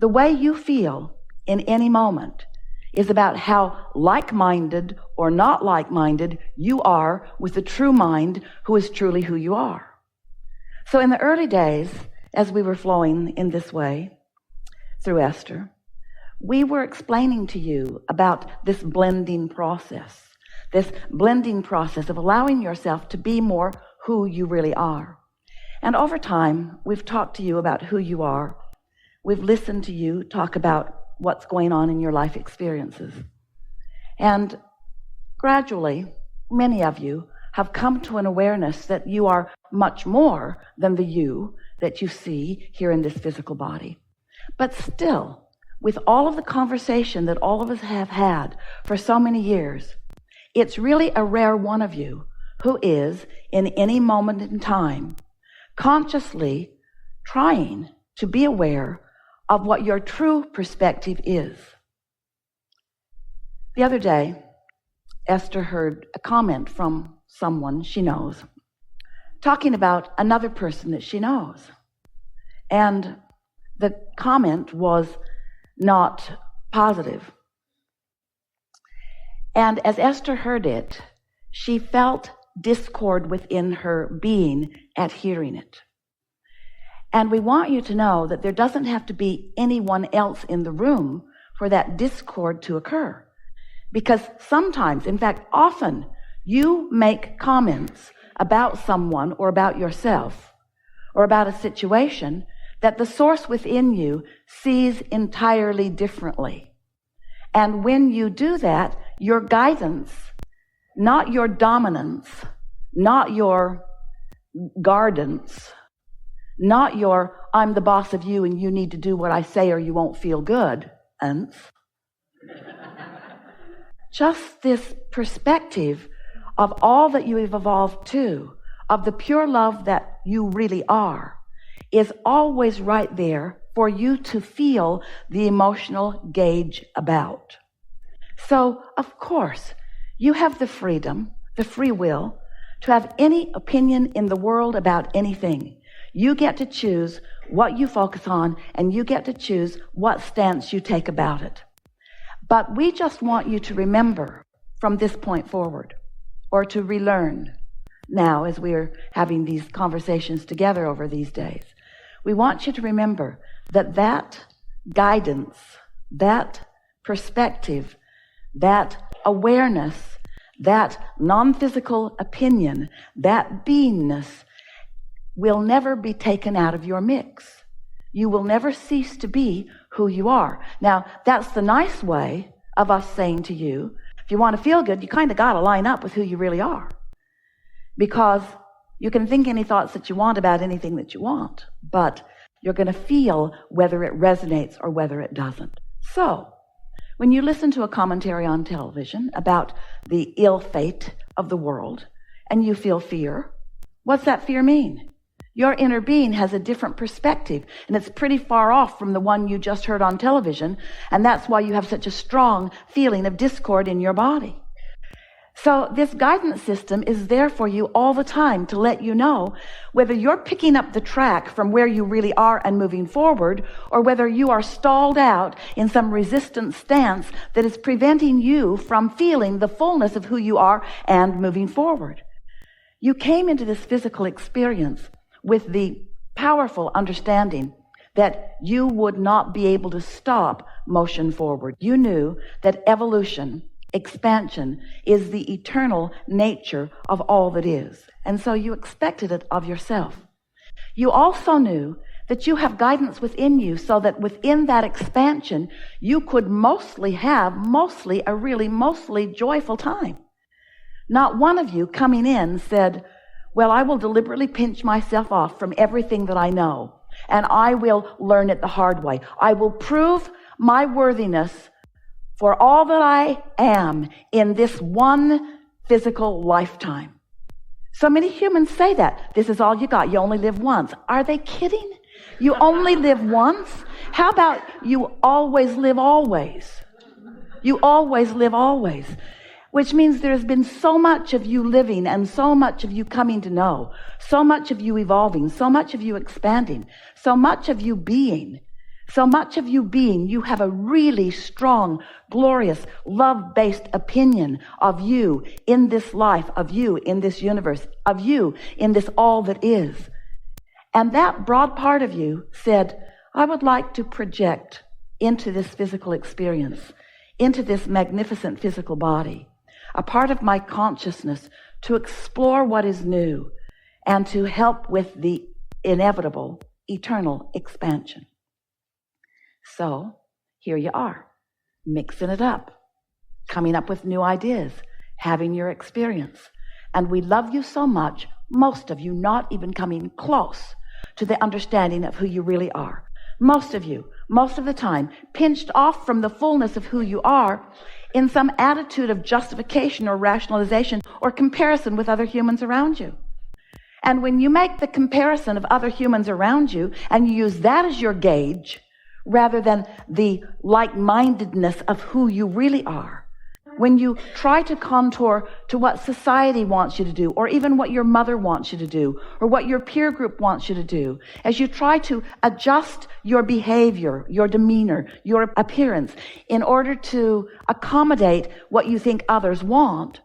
The way you feel in any moment is about how like-minded or not like-minded you are with the true mind who is truly who you are. So in the early days, as we were flowing in this way through Esther, we were explaining to you about this blending process of allowing yourself to be more who you really are. And over time, we've talked to you about who you are. We've listened to you talk about what's going on in your life experiences. And gradually, many of you have come to an awareness that you are much more than the you that you see here in this physical body. But still, with all of the conversation that all of us have had for so many years, it's really a rare one of you who is, in any moment in time, consciously trying to be aware of what your true perspective is. The other day, Esther heard a comment from someone she knows talking about another person that she knows. And the comment was not positive. And as Esther heard it, she felt discord within her being at hearing it. And we want you to know that there doesn't have to be anyone else in the room for that discord to occur. Because sometimes, in fact, often, you make comments about someone or about yourself or about a situation that the source within you sees entirely differently. And when you do that, your guidance, not your dominance, not your guardance, not your I'm the boss of you and you need to do what I say or you won't feel good, just this perspective of all that you have evolved to, of the pure love that you really are, is always right there for you to feel the emotional gauge about. So, of course, you have the freedom, the free will, to have any opinion in the world about anything. You get to choose what you focus on, and you get to choose what stance you take about it. But we just want you to remember from this point forward, or to relearn now as we're having these conversations together over these days. We want you to remember that that guidance, that perspective, that awareness, that non-physical opinion, that beingness will never be taken out of your mix. You will never cease to be who you are. Now, that's the nice way of us saying to you, if you want to feel good, you kind of got to line up with who you really are. Because you can think any thoughts that you want about anything that you want, but you're going to feel whether it resonates or whether it doesn't. So, when you listen to a commentary on television about the ill fate of the world and you feel fear, what's that fear mean? Your inner being has a different perspective, and it's pretty far off from the one you just heard on television, and that's why you have such a strong feeling of discord in your body. So this guidance system is there for you all the time to let you know whether you're picking up the track from where you really are and moving forward, or whether you are stalled out in some resistant stance that is preventing you from feeling the fullness of who you are and moving forward. You came into this physical experience with the powerful understanding that you would not be able to stop motion forward. You knew that evolution, expansion, is the eternal nature of all that is. And so you expected it of yourself. You also knew that you have guidance within you so that within that expansion, you could mostly joyful time. Not one of you coming in said, well, I will deliberately pinch myself off from everything that I know, and I will learn it the hard way. I will prove my worthiness for all that I am in this one physical lifetime. So many humans say that. This is all you got. You only live once. Are they kidding? You only live once? How about you always live always? You always live always. Which means there's been so much of you living and so much of you coming to know, so much of you evolving, so much of you expanding, so much of you being, So much of you being, you have a really strong, glorious, love-based opinion of you in this life, of you in this universe, of you in this all that is. And that broad part of you said, I would like to project into this physical experience, into this magnificent physical body, a part of my consciousness to explore what is new and to help with the inevitable, eternal expansion. So here you are, mixing it up, coming up with new ideas, having your experience. And we love you so much, most of you not even coming close to the understanding of who you really are. Most of you, most of the time, pinched off from the fullness of who you are in some attitude of justification or rationalization or comparison with other humans around you. And when you make the comparison of other humans around you and you use that as your gauge rather than the like-mindedness of who you really are, when you try to contour to what society wants you to do, or even what your mother wants you to do, or what your peer group wants you to do, as you try to adjust your behavior, your demeanor, your appearance in order to accommodate what you think others want,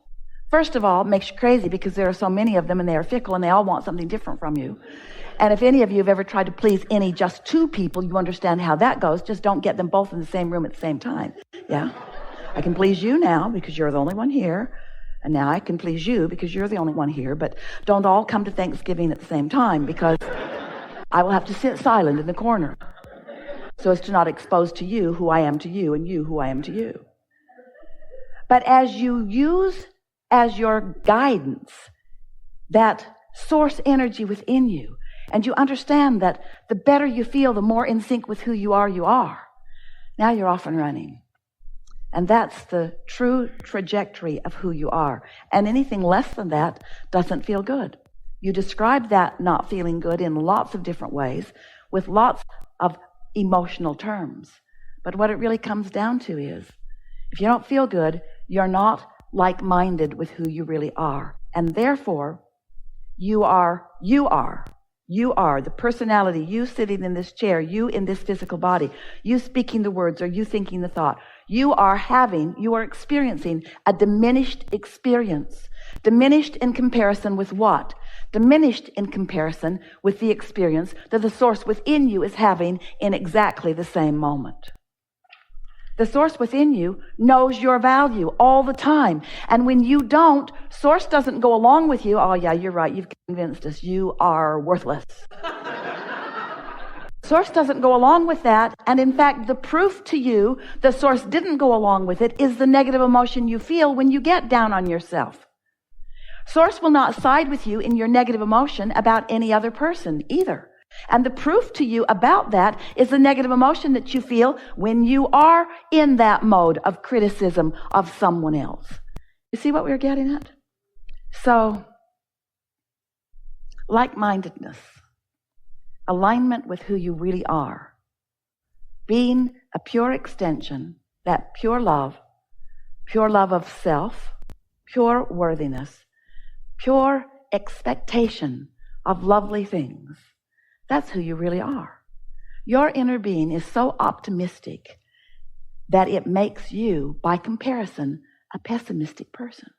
first of all, it makes you crazy because there are so many of them and they are fickle and they all want something different from you. And if any of you have ever tried to please just two people, you understand how that goes. Just don't get them both in the same room at the same time. Yeah? I can please you now because you're the only one here. And now I can please you because you're the only one here. But don't all come to Thanksgiving at the same time because I will have to sit silent in the corner so as to not expose to you who I am to you and you who I am to you. But as you use as your guidance that source energy within you, and you understand that the better you feel, the more in sync with who you are, now you're off and running. And that's the true trajectory of who you are. And anything less than that doesn't feel good. You describe that not feeling good in lots of different ways with lots of emotional terms. But what it really comes down to is, if you don't feel good, you're not like-minded with who you really are. And therefore, you are the personality, you sitting in this chair, you in this physical body, you speaking the words or you thinking the thought. You are experiencing a diminished experience. Diminished in comparison with what? Diminished in comparison with the experience that the source within you is having in exactly the same moment. The source within you knows your value all the time. And when you don't, source doesn't go along with you. Oh yeah, you're right. You've convinced us. You are worthless. Source doesn't go along with that. And in fact, the proof to you the source didn't go along with it is the negative emotion you feel when you get down on yourself. Source will not side with you in your negative emotion about any other person either. And the proof to you about that is the negative emotion that you feel when you are in that mode of criticism of someone else. You see what we're getting at? So, like-mindedness, alignment with who you really are, being a pure extension, that pure love of self, pure worthiness, pure expectation of lovely things. That's who you really are. Your inner being is so optimistic that it makes you, by comparison, a pessimistic person.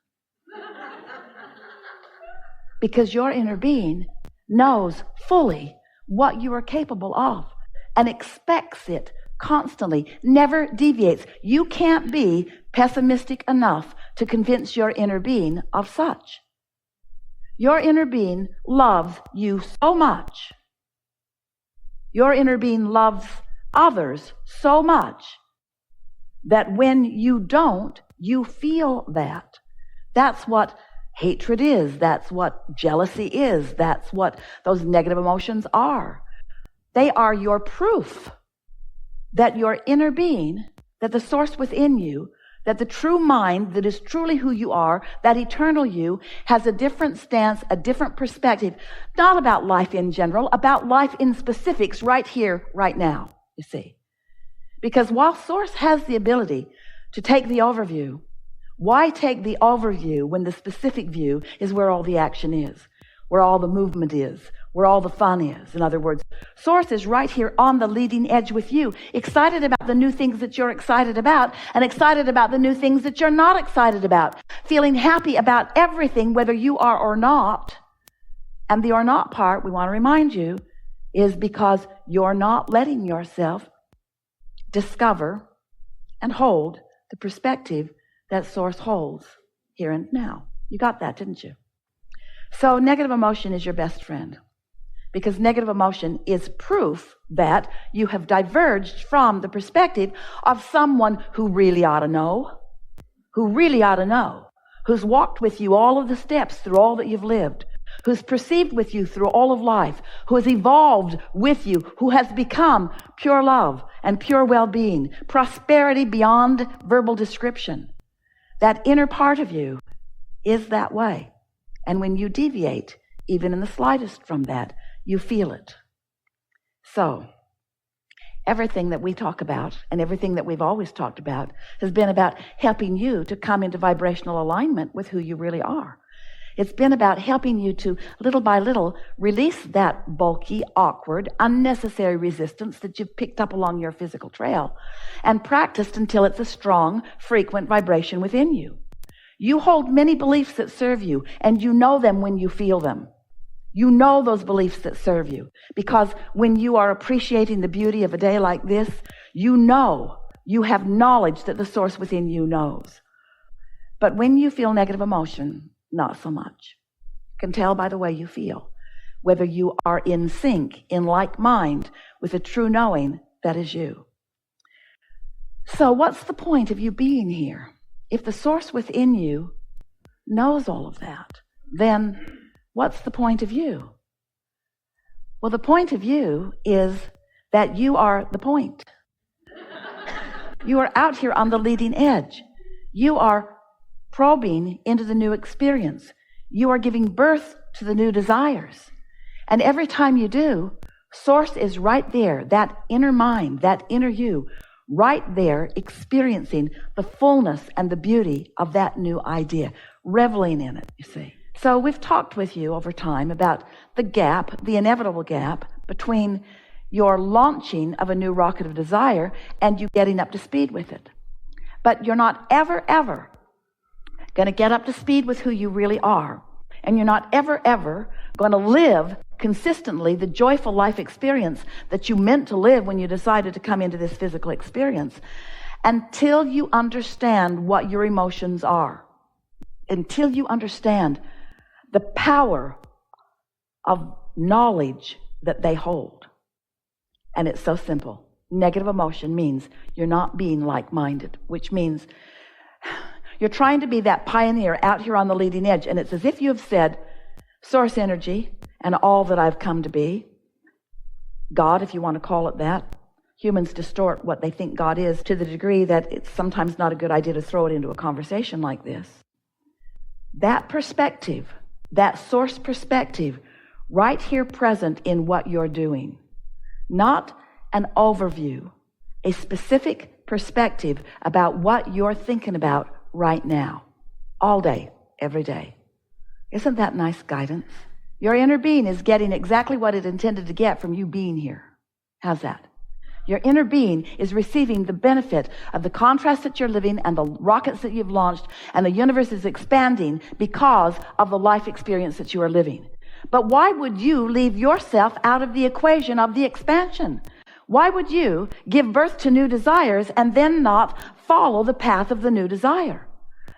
Because your inner being knows fully what you are capable of and expects it constantly, never deviates. You can't be pessimistic enough to convince your inner being of such. Your inner being loves you so much. Your inner being loves others so much that when you don't, you feel that. That's what hatred is. That's what jealousy is. That's what those negative emotions are. They are your proof that your inner being, that the source within you, that the true mind that is truly who you are, that eternal you, has a different stance, a different perspective, not about life in general, about life in specifics right here, right now, you see. Because while Source has the ability to take the overview, why take the overview when the specific view is where all the action is, where all the movement is, where all the fun is. In other words, Source is right here on the leading edge with you, excited about the new things that you're excited about and excited about the new things that you're not excited about, feeling happy about everything, whether you are or not. And the or not part, we want to remind you, is because you're not letting yourself discover and hold the perspective that Source holds here and now. You got that, didn't you? So negative emotion is your best friend, because negative emotion is proof that you have diverged from the perspective of someone who really ought to know, who's walked with you all of the steps through all that you've lived, who's perceived with you through all of life, who has evolved with you, who has become pure love and pure well-being, prosperity beyond verbal description. That inner part of you is that way. And when you deviate, even in the slightest from that, you feel it. So, everything that we talk about and everything that we've always talked about has been about helping you to come into vibrational alignment with who you really are. It's been about helping you to, little by little, release that bulky, awkward, unnecessary resistance that you've picked up along your physical trail and practiced until it's a strong, frequent vibration within you. You hold many beliefs that serve you, and you know them when you feel them. You know those beliefs that serve you, because when you are appreciating the beauty of a day like this, you know, you have knowledge that the Source within you knows. But when you feel negative emotion, not so much. You can tell by the way you feel, whether you are in sync, in like mind, with a true knowing that is you. So what's the point of you being here? If the Source within you knows all of that, then what's the point of you? Well, the point of you is that you are the point. You are out here on the leading edge. You are probing into the new experience. You are giving birth to the new desires. And every time you do, Source is right there, that inner mind, that inner you, right there experiencing the fullness and the beauty of that new idea, reveling in it, you see. So we've talked with you over time about the gap, the inevitable gap between your launching of a new rocket of desire and you getting up to speed with it. But you're not ever going to get up to speed with who you really are. And you're not ever going to live consistently the joyful life experience that you meant to live when you decided to come into this physical experience until you understand what your emotions are, until you understand the power of knowledge that they hold. And it's so simple. Negative emotion means you're not being like-minded, which means you're trying to be that pioneer out here on the leading edge, and it's as if you have said, Source energy and all that I've come to be, God, if you want to call it that. Humans distort what they think God is to the degree that it's sometimes not a good idea to throw it into a conversation like this. That perspective, that Source perspective, right here present in what you're doing, not an overview, a specific perspective about what you're thinking about right now, all day, every day. Isn't that nice guidance? Your inner being is getting exactly what it intended to get from you being here. How's that? Your inner being is receiving the benefit of the contrast that you're living and the rockets that you've launched, and the universe is expanding because of the life experience that you are living. But why would you leave yourself out of the equation of the expansion? Why would you give birth to new desires and then not follow the path of the new desire?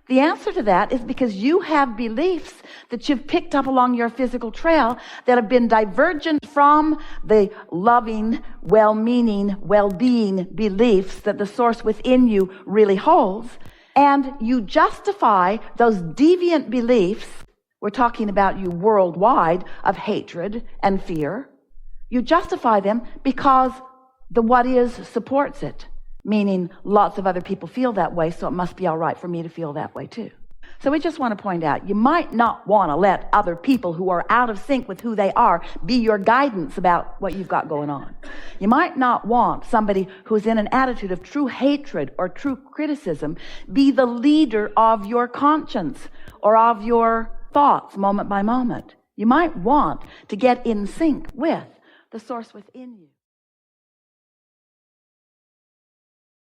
The answer to that is because you have beliefs that you've picked up along your physical trail that have been divergent from the loving, well-meaning, well-being beliefs that the Source within you really holds. And you justify those deviant beliefs, we're talking about you worldwide, of hatred and fear. You justify them because the what is supports it, meaning lots of other people feel that way, so it must be all right for me to feel that way too. So we just want to point out, you might not want to let other people who are out of sync with who they are be your guidance about what you've got going on. You might not want somebody who's in an attitude of true hatred or true criticism be the leader of your conscience or of your thoughts moment by moment. You might want to get in sync with the source within you.